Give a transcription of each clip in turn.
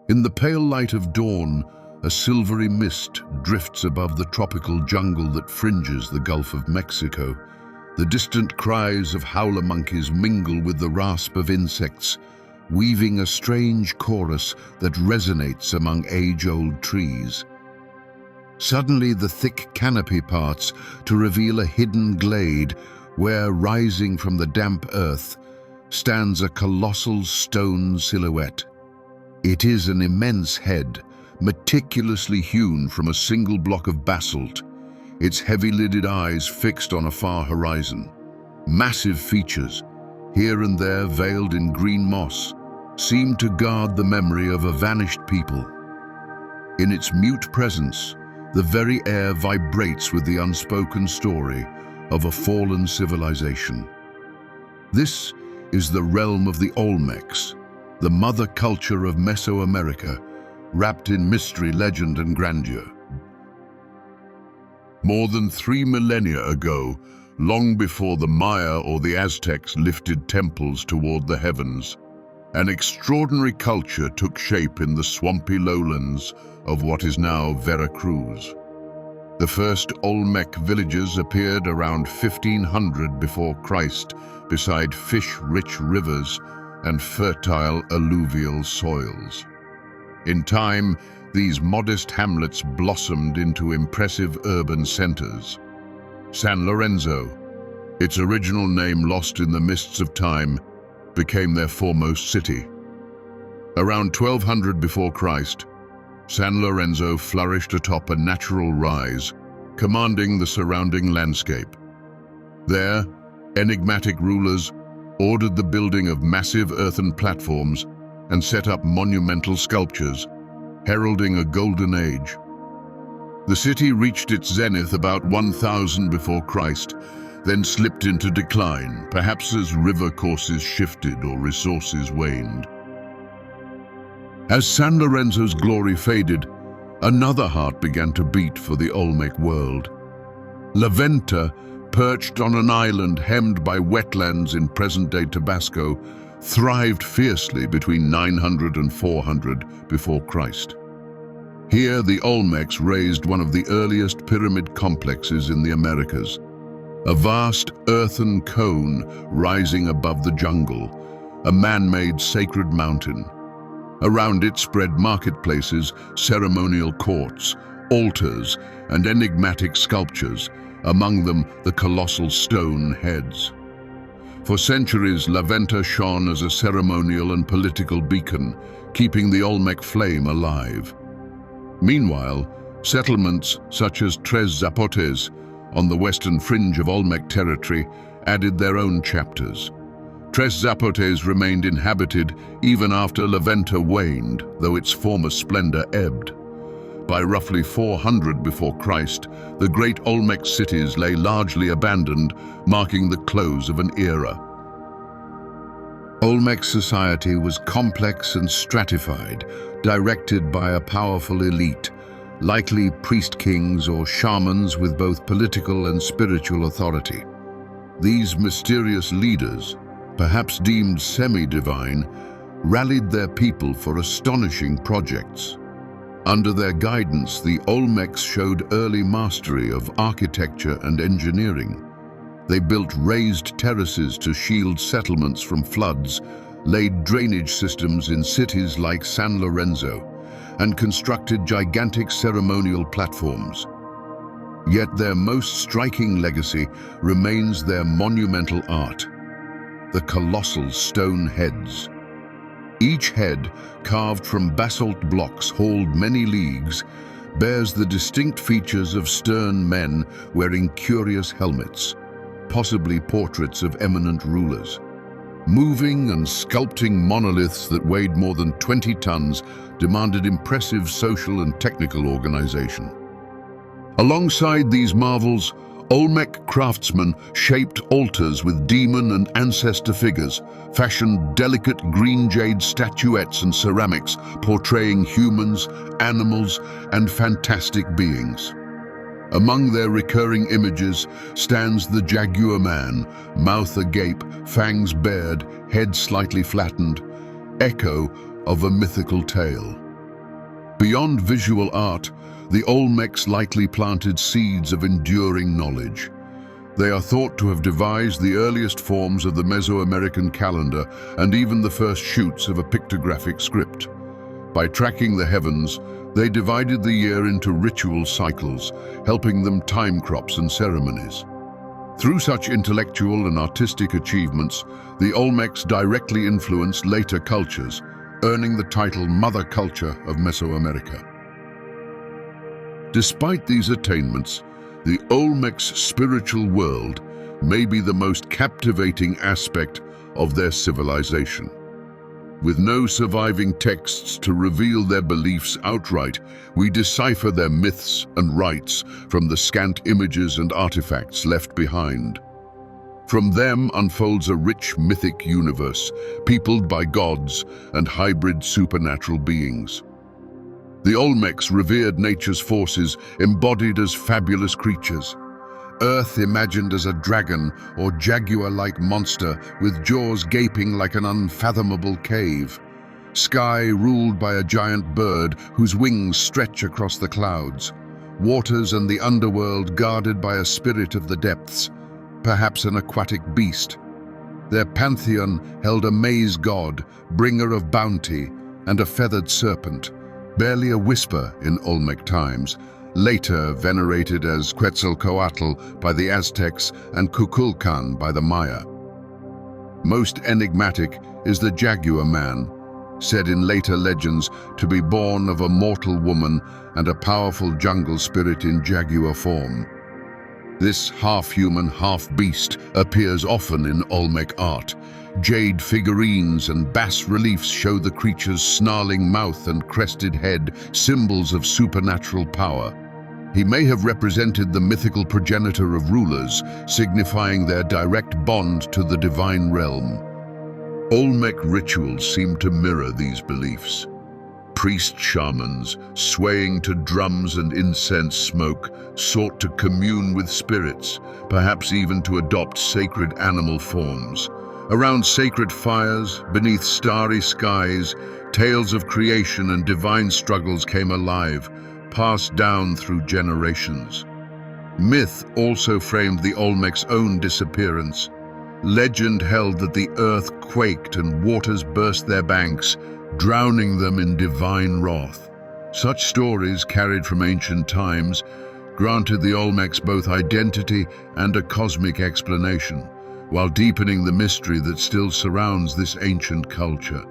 In the pale light of dawn, a silvery mist drifts above the tropical jungle that fringes the Gulf of Mexico. The distant cries of howler monkeys mingle with the rasp of insects, weaving a strange chorus that resonates among age-old trees. Suddenly, the thick canopy parts to reveal a hidden glade where, rising from the damp earth, stands a colossal stone silhouette. It is an immense head, meticulously hewn from a single block of basalt, its heavy-lidded eyes fixed on a far horizon. Massive features, here and there veiled in green moss, seem to guard the memory of a vanished people. In its mute presence, the very air vibrates with the unspoken story of a fallen civilization. This is the realm of the Olmecs, the mother culture of Mesoamerica, wrapped in mystery, legend, and grandeur. More than 3 millennia ago, long before the Maya or the Aztecs lifted temples toward the heavens, an extraordinary culture took shape in the swampy lowlands of what is now Veracruz. The first Olmec villages appeared around 1500 before Christ beside fish-rich rivers and fertile alluvial soils. In time, these modest hamlets blossomed into impressive urban centers. San Lorenzo, its original name lost in the mists of time, became their foremost city. Around 1200 before Christ, San Lorenzo flourished atop a natural rise, commanding the surrounding landscape. There, enigmatic rulers ordered the building of massive earthen platforms and set up monumental sculptures, heralding a golden age. The city reached its zenith about 1000 before Christ, then slipped into decline, perhaps as river courses shifted or resources waned. As San Lorenzo's glory faded, another heart began to beat for the Olmec world. La Venta, perched on an island hemmed by wetlands in present-day Tabasco, thrived fiercely between 900 and 400 before Christ. Here, the Olmecs raised one of the earliest pyramid complexes in the Americas, a vast earthen cone rising above the jungle, a man-made sacred mountain. Around it spread marketplaces, ceremonial courts, altars, and enigmatic sculptures, among them the colossal stone heads. For centuries, La Venta shone as a ceremonial and political beacon, keeping the Olmec flame alive. Meanwhile, settlements such as Tres Zapotes, on the western fringe of Olmec territory, added their own chapters. Tres Zapotes remained inhabited even after La Venta waned, though its former splendor ebbed. By roughly 400 before Christ, the great Olmec cities lay largely abandoned, marking the close of an era. Olmec society was complex and stratified, directed by a powerful elite, likely priest-kings or shamans with both political and spiritual authority. These mysterious leaders, perhaps deemed semi-divine, rallied their people for astonishing projects. Under their guidance, the Olmecs showed early mastery of architecture and engineering. They built raised terraces to shield settlements from floods, laid drainage systems in cities like San Lorenzo, and constructed gigantic ceremonial platforms. Yet their most striking legacy remains their monumental art, the colossal stone heads. Each head, carved from basalt blocks hauled many leagues, bears the distinct features of stern men wearing curious helmets, possibly portraits of eminent rulers. Moving and sculpting monoliths that weighed more than 20 tons demanded impressive social and technical organization. Alongside these marvels, Olmec craftsmen shaped altars with demon and ancestor figures, fashioned delicate green jade statuettes and ceramics portraying humans, animals, and fantastic beings. Among their recurring images stands the Jaguar man, mouth agape, fangs bared, head slightly flattened, echo of a mythical tale. Beyond visual art, the Olmecs likely planted seeds of enduring knowledge. They are thought to have devised the earliest forms of the Mesoamerican calendar and even the first shoots of a pictographic script. By tracking the heavens, they divided the year into ritual cycles, helping them time crops and ceremonies. Through such intellectual and artistic achievements, the Olmecs directly influenced later cultures, earning the title Mother Culture of Mesoamerica. Despite these attainments, the Olmecs' spiritual world may be the most captivating aspect of their civilization. With no surviving texts to reveal their beliefs outright, we decipher their myths and rites from the scant images and artifacts left behind. From them unfolds a rich mythic universe, peopled by gods and hybrid supernatural beings. The Olmecs revered nature's forces embodied as fabulous creatures. Earth imagined as a dragon or jaguar-like monster with jaws gaping like an unfathomable cave. Sky ruled by a giant bird whose wings stretch across the clouds. Waters and the underworld guarded by a spirit of the depths, perhaps an aquatic beast. Their pantheon held a maize god, bringer of bounty, and a feathered serpent, barely a whisper in Olmec times, later venerated as Quetzalcoatl by the Aztecs and Kukulkan by the Maya. Most enigmatic is the Jaguar man, said in later legends to be born of a mortal woman and a powerfas jungle spirit in jaguar form. This half-human, half-beast appears often in Olmec art. Jade figurines and bas-reliefs show the creature's snarling mouth and crested head, symbols of supernatural power. He may have represented the mythical progenitor of rulers, signifying their direct bond to the divine realm. Olmec rituals seem to mirror these beliefs. Priest-shamans, swaying to drums and incense smoke, sought to commune with spirits, perhaps even to adopt sacred animal forms. Around sacred fires, beneath starry skies, tales of creation and divine struggles came alive, passed down through generations. Myth also framed the Olmec's own disappearance. Legend held that the earth quaked and waters burst their banks, drowning them in divine wrath. Such stories, carried from ancient times, granted the Olmecs both identity and a cosmic explanation, while deepening the mystery that still surrounds this ancient culture.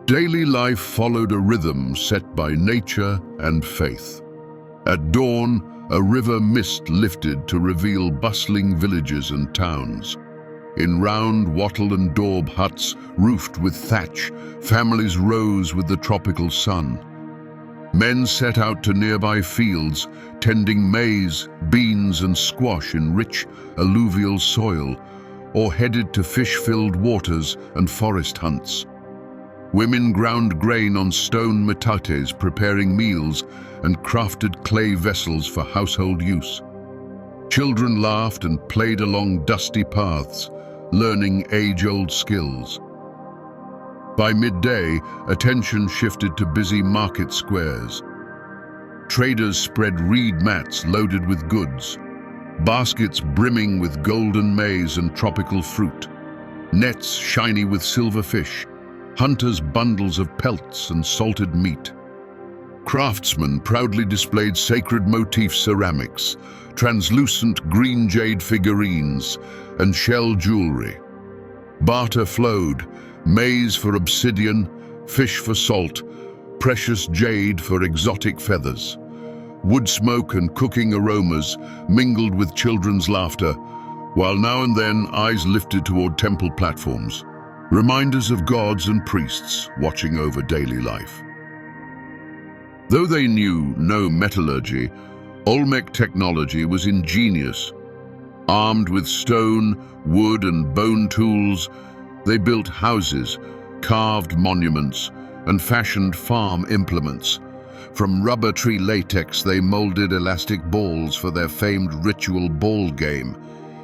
Daily life followed a rhythm set by nature and faith. At dawn, a river mist lifted to reveal bustling villages and towns. In round wattle and daub huts, roofed with thatch, families rose with the tropical sun. Men set out to nearby fields, tending maize, beans and squash in rich, alluvial soil, or headed to fish-filled waters and forest hunts. Women ground grain on stone metates, preparing meals, and crafted clay vessels for household use. Children laughed and played along dusty paths, learning age-old skills. By midday, attention shifted to busy market squares. Traders spread reed mats loaded with goods, baskets brimming with golden maize and tropical fruit, nets shiny with silver fish, hunters bundles of pelts and salted meat. Craftsmen proudly displayed sacred motif ceramics, translucent green jade figurines, and shell jewelry. Barter flowed, maize for obsidian, fish for salt, precious jade for exotic feathers. Wood smoke and cooking aromas mingled with children's laughter, while now and then eyes lifted toward temple platforms, reminders of gods and priests watching over daily life. Though they knew no metallurgy, Olmec technology was ingenious. Armed with stone, wood and bone tools, they built houses, carved monuments, and fashioned farm implements. From rubber tree latex, they molded elastic balls for their famed ritual ball game.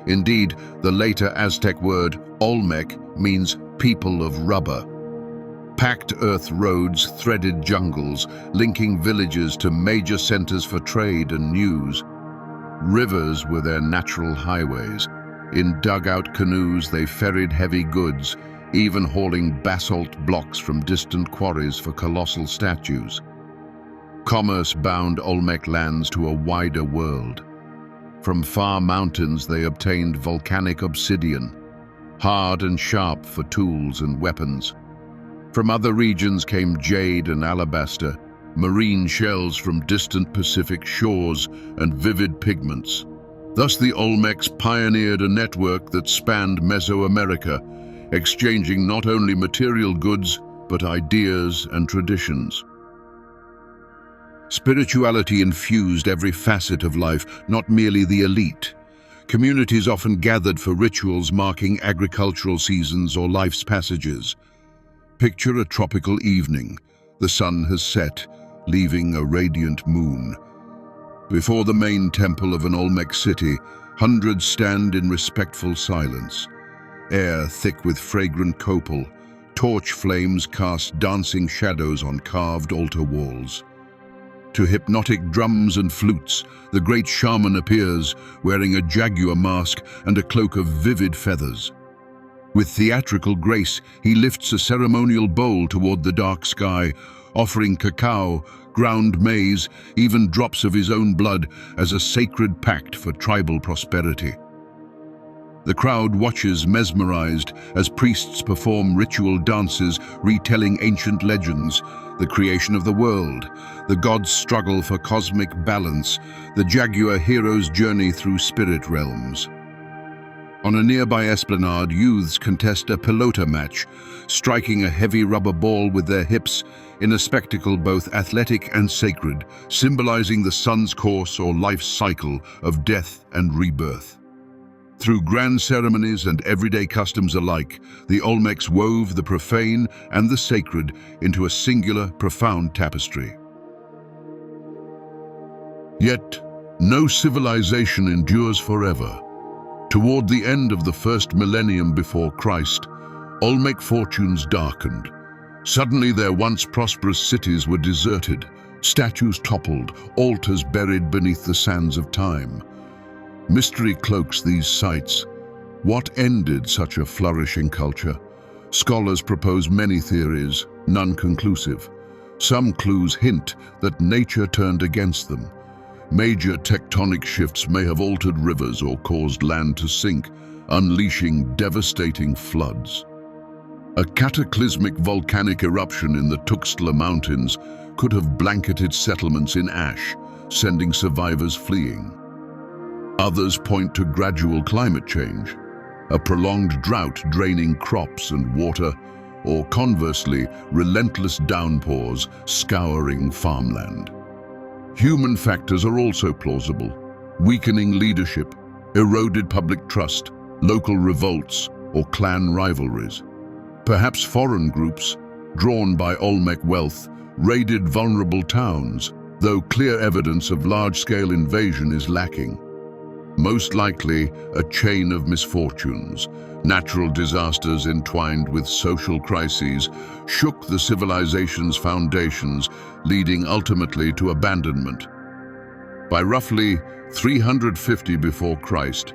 Indeed, the later Aztec word Olmec means people of rubber. Packed earth roads threaded jungles, linking villages to major centers for trade and news. Rivers were their natural highways. In dugout canoes, they ferried heavy goods, even hauling basalt blocks from distant quarries for colossal statues. Commerce bound Olmec lands to a wider world. From far mountains they obtained volcanic obsidian, hard and sharp for tools and weapons. From other regions came jade and alabaster, marine shells from distant Pacific shores, and vivid pigments. Thus the Olmecs pioneered a network that spanned Mesoamerica, exchanging not only material goods, but ideas and traditions. Spirituality infused every facet of life, not merely the elite. Communities often gathered for rituals marking agricultural seasons or life's passages. Picture a tropical evening. The sun has set, leaving a radiant moon. Before the main temple of an Olmec city, hundreds stand in respectful silence. Air thick with fragrant copal, torch flames cast dancing shadows on carved altar walls. To hypnotic drums and flutes, the great shaman appears, wearing a jaguar mask and a cloak of vivid feathers. With theatrical grace, he lifts a ceremonial bowl toward the dark sky, offering cacao, ground maize, even drops of his own blood as a sacred pact for tribal prosperity. The crowd watches mesmerized as priests perform ritual dances retelling ancient legends, the creation of the world, the gods' struggle for cosmic balance, the jaguar hero's journey through spirit realms. On a nearby esplanade, youths contest a pelota match, striking a heavy rubber ball with their hips in a spectacle both athletic and sacred, symbolizing the sun's course or life's cycle of death and rebirth. Through grand ceremonies and everyday customs alike, the Olmecs wove the profane and the sacred into a singular, profound tapestry. Yet, no civilization endures forever. Toward the end of the first millennium before Christ, Olmec fortunes darkened. Suddenly their once prosperous cities were deserted, statues toppled, altars buried beneath the sands of time. Mystery cloaks these sites. What ended such a flourishing culture? Scholars propose many theories, none conclusive. Some clues hint that nature turned against them. Major tectonic shifts may have altered rivers or caused land to sink, unleashing devastating floods. A cataclysmic volcanic eruption in the Tuxtla Mountains could have blanketed settlements in ash, sending survivors fleeing. Others point to gradual climate change, a prolonged drought draining crops and water, or conversely, relentless downpours scouring farmland. Human factors are also plausible: weakening leadership, eroded public trust, local revolts, or clan rivalries. Perhaps foreign groups, drawn by Olmec wealth, raided vulnerable towns, though clear evidence of large-scale invasion is lacking. Most likely, a chain of misfortunes, natural disasters entwined with social crises, shook the civilization's foundations, leading ultimately to abandonment. By roughly 350 before Christ,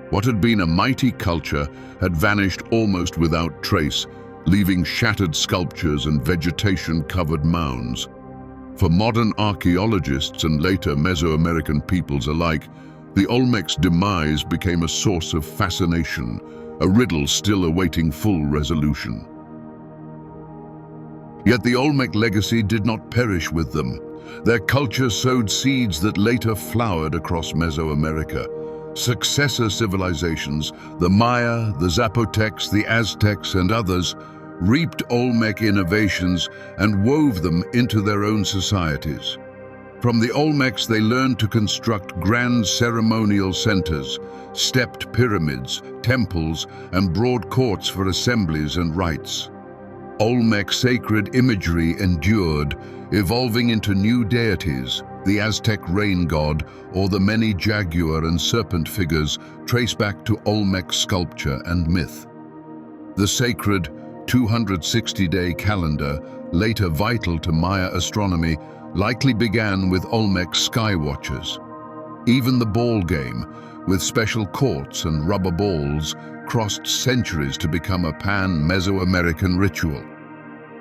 what had been a mighty culture had vanished almost without trace, leaving shattered sculptures and vegetation-covered mounds. For modern archaeologists and later Mesoamerican peoples alike, the Olmec's demise became a source of fascination, a riddle still awaiting full resolution. Yet the Olmec legacy did not perish with them. Their culture sowed seeds that later flowered across Mesoamerica. Successor civilizations, the Maya, the Zapotecs, the Aztecs, and others, reaped Olmec innovations and wove them into their own societies. From the Olmecs, they learned to construct grand ceremonial centers, stepped pyramids, temples, and broad courts for assemblies and rites. Olmec sacred imagery endured, evolving into new deities, the Aztec rain god, or the many jaguar and serpent figures trace back to Olmec sculpture and myth. The sacred, 260-day calendar, later vital to Maya astronomy, likely began with Olmec sky watchers. Even the ball game, with special courts and rubber balls, crossed centuries to become a pan-Mesoamerican ritual.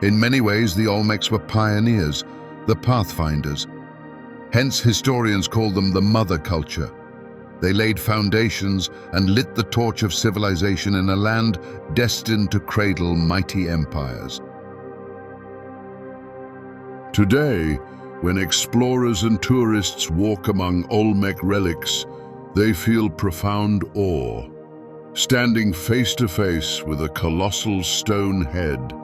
In many ways, the Olmecs were pioneers, the pathfinders. Hence, historians call them the mother culture. They laid foundations and lit the torch of civilization in a land destined to cradle mighty empires. Today, when explorers and tourists walk among Olmec relics, they feel profound awe. Standing face to face with a colossal stone head,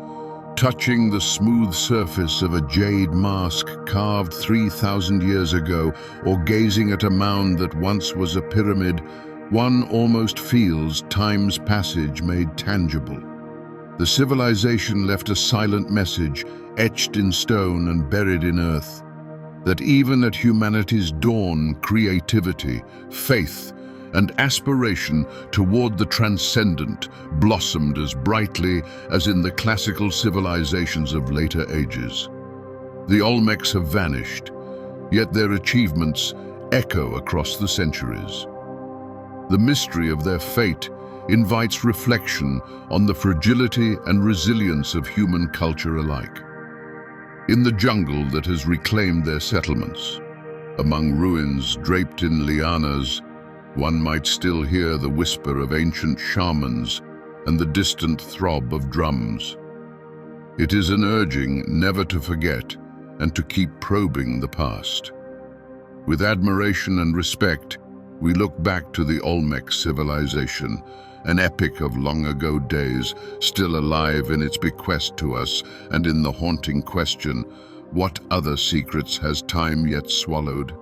touching the smooth surface of a jade mask carved 3,000 years ago, or gazing at a mound that once was a pyramid, one almost feels time's passage made tangible. The civilization left a silent message, etched in stone and buried in earth, that even at humanity's dawn, creativity, faith, and aspiration toward the transcendent blossomed as brightly as in the classical civilizations of later ages. The Olmecs have vanished, yet their achievements echo across the centuries. The mystery of their fate invites reflection on the fragility and resilience of human culture alike. In the jungle that has reclaimed their settlements, among ruins draped in lianas, one might still hear the whisper of ancient shamans and the distant throb of drums. It is an urging never to forget and to keep probing the past. With admiration and respect, we look back to the Olmec civilization, an epic of long-ago days, still alive in its bequest to us and in the haunting question, what other secrets has time yet swallowed?